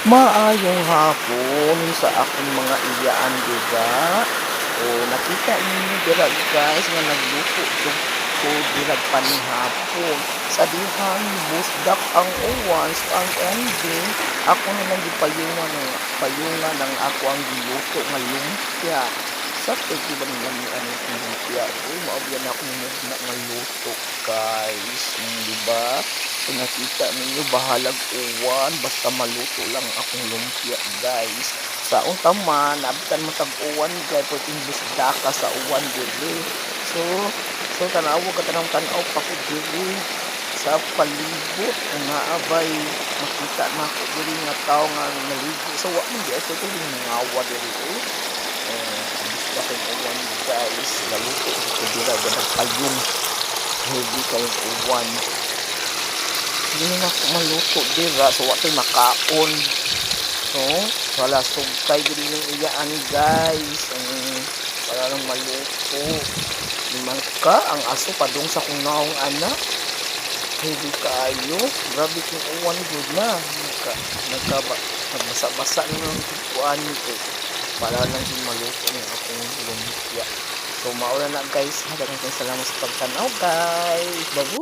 Maayong hapon sa akong mga iyaan diga. O nakita ninyo dira guys nga nagluto ko dira panihapon. Sa dihang busdak ang uwan so ang ending ako na lang payungan ng ako ang giluto nga lumpia. Sa pagkiban lang ni ano ang lumpia. Uy, maabyan ako na nga luto guys. Diba? Kung nakita ninyo bahalag uwan basta maluto lang akong lumpia guys. Sa taman abtan mo tag uwan guys pwedeng busdaka sa uwan diri. So tanawa ka tanaw pa ko diri sa palibot nga naabay makita na ko diri nga tao nga naligo sa wa man di ako tuling nangawa diri busdak ang uwan guys galuto ko dira ganang payong heavy kayong uwan. Hindi na ako maluto dira so wa tay makaon. So wala sugtay gid ning iyaan guys para lang maluto. Limang ka ang aso padung sa kung naong anak. Hindi kaayo. Grabe kong uwan gud na. Nagbasa-basa na ng kuan nito. Para lang din maluto ng akong lumpia. So maura na guys. Daghang salamat sa pagtanaw guys. Babu.